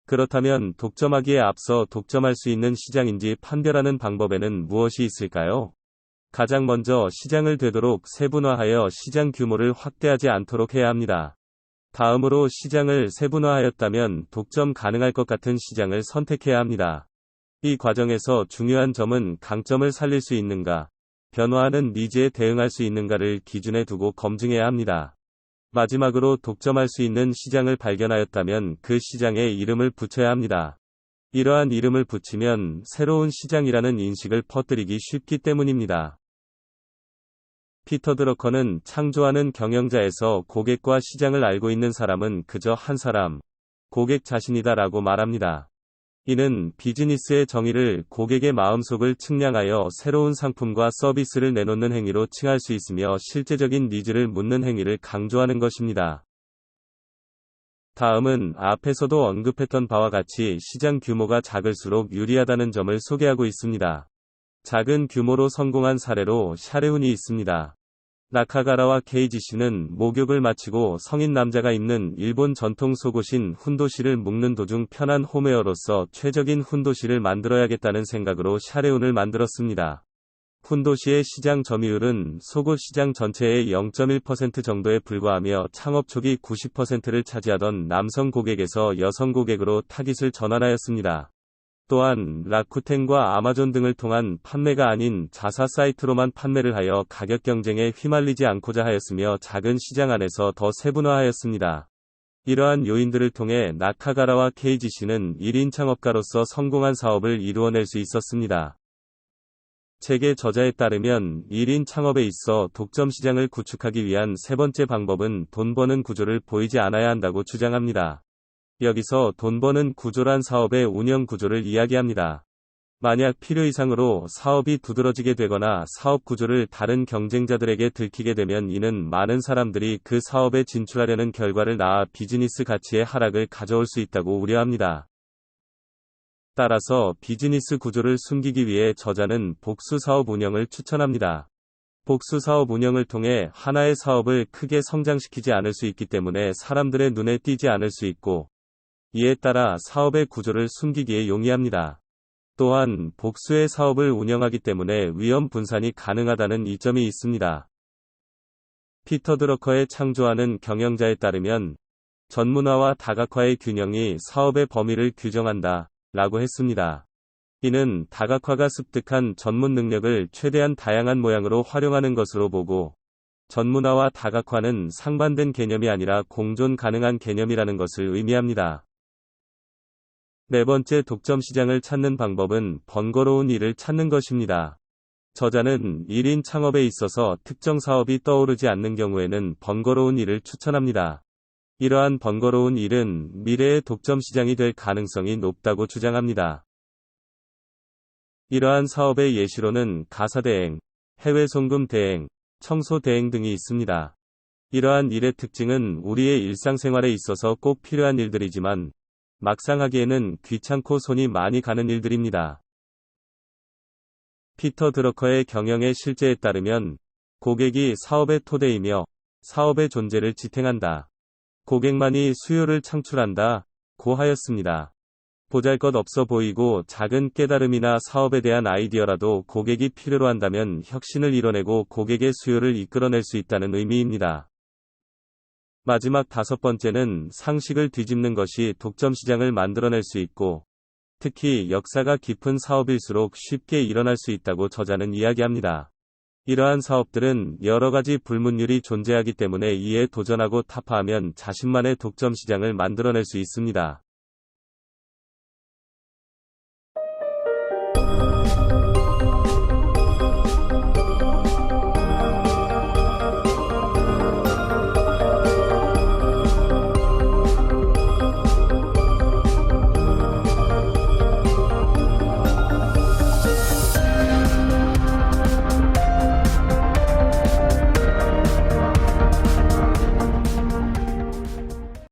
그렇다면 독점하기에 앞서 독점할 수 있는 시장인지 판별하는 방법에는 무엇이 있을까요? 가장 먼저 시장을 되도록 세분화하여 시장 규모를 확대하지 않도록 해야 합니다. 다음으로 시장을 세분화하였다면 독점 가능할 것 같은 시장을 선택해야 합니다. 이 과정에서 중요한 점은 강점을 살릴 수 있는가, 변화하는 니즈에 대응할 수 있는가를 기준에 두고 검증해야 합니다. 마지막으로 독점할 수 있는 시장을 발견하였다면 그 시장에 이름을 붙여야 합니다. 이러한 이름을 붙이면 새로운 시장이라는 인식을 퍼뜨리기 쉽기 때문입니다. 피터 드러커는 창조하는 경영자에서 고객과 시장을 알고 있는 사람은 그저 한 사람, 고객 자신이다라고 말합니다. 이는 비즈니스의 정의를 고객의 마음속을 측량하여 새로운 상품과 서비스를 내놓는 행위로 칭할 수 있으며 실제적인 니즈를 묻는 행위를 강조하는 것입니다. 다음은 앞에서도 언급했던 바와 같이 시장 규모가 작을수록 유리하다는 점을 소개하고 있습니다. 작은 규모로 성공한 사례로 샤레운이 있습니다. 나카가라와 케이지씨는 목욕을 마치고 성인 남자가 입는 일본 전통 속옷인 훈도시를 묶는 도중 편한 홈웨어로서 최적인 훈도시를 만들어야겠다는 생각으로 샤레운을 만들었습니다. 훈도시의 시장 점유율은 속옷 시장 전체의 0.1% 정도에 불과하며 창업 초기 90%를 차지하던 남성 고객에서 여성 고객으로 타깃을 전환하였습니다. 또한 라쿠텐과 아마존 등을 통한 판매가 아닌 자사 사이트로만 판매를 하여 가격 경쟁에 휘말리지 않고자 하였으며 작은 시장 안에서 더 세분화하였습니다. 이러한 요인들을 통해 나카가라와 케이지씨는 1인 창업가로서 성공한 사업을 이루어낼 수 있었습니다. 책의 저자에 따르면 1인 창업에 있어 독점 시장을 구축하기 위한 세 번째 방법은 돈 버는 구조를 보이지 않아야 한다고 주장합니다. 여기서 돈 버는 구조란 사업의 운영 구조를 이야기합니다. 만약 필요 이상으로 사업이 두드러지게 되거나 사업 구조를 다른 경쟁자들에게 들키게 되면 이는 많은 사람들이 그 사업에 진출하려는 결과를 낳아 비즈니스 가치의 하락을 가져올 수 있다고 우려합니다. 따라서 비즈니스 구조를 숨기기 위해 저자는 복수 사업 운영을 추천합니다. 복수 사업 운영을 통해 하나의 사업을 크게 성장시키지 않을 수 있기 때문에 사람들의 눈에 띄지 않을 수 있고, 이에 따라 사업의 구조를 숨기기에 용이합니다. 또한 복수의 사업을 운영하기 때문에 위험 분산이 가능하다는 이점이 있습니다. 피터 드러커의 창조하는 경영자에 따르면 전문화와 다각화의 균형이 사업의 범위를 규정한다 라고 했습니다. 이는 다각화가 습득한 전문 능력을 최대한 다양한 모양으로 활용하는 것으로 보고, 전문화와 다각화는 상반된 개념이 아니라 공존 가능한 개념이라는 것을 의미합니다. 네 번째 독점 시장을 찾는 방법은 번거로운 일을 찾는 것입니다. 저자는 1인 창업에 있어서 특정 사업이 떠오르지 않는 경우에는 번거로운 일을 추천합니다. 이러한 번거로운 일은 미래의 독점 시장이 될 가능성이 높다고 주장합니다. 이러한 사업의 예시로는 가사 대행, 해외 송금 대행, 청소 대행 등이 있습니다. 이러한 일의 특징은 우리의 일상생활에 있어서 꼭 필요한 일들이지만 막상 하기에는 귀찮고 손이 많이 가는 일들입니다. 피터 드러커의 경영의 실제에 따르면 고객이 사업의 토대이며 사업의 존재를 지탱한다. 고객만이 수요를 창출한다 고 하였습니다. 보잘것없어 보이고 작은 깨달음이나 사업에 대한 아이디어라도 고객이 필요로 한다면 혁신을 이뤄내고 고객의 수요를 이끌어낼 수 있다는 의미입니다. 마지막 다섯 번째는 상식을 뒤집는 것이 독점 시장을 만들어낼 수 있고, 특히 역사가 깊은 사업일수록 쉽게 일어날 수 있다고 저자는 이야기합니다. 이러한 사업들은 여러 가지 불문율이 존재하기 때문에 이에 도전하고 타파하면 자신만의 독점 시장을 만들어낼 수 있습니다.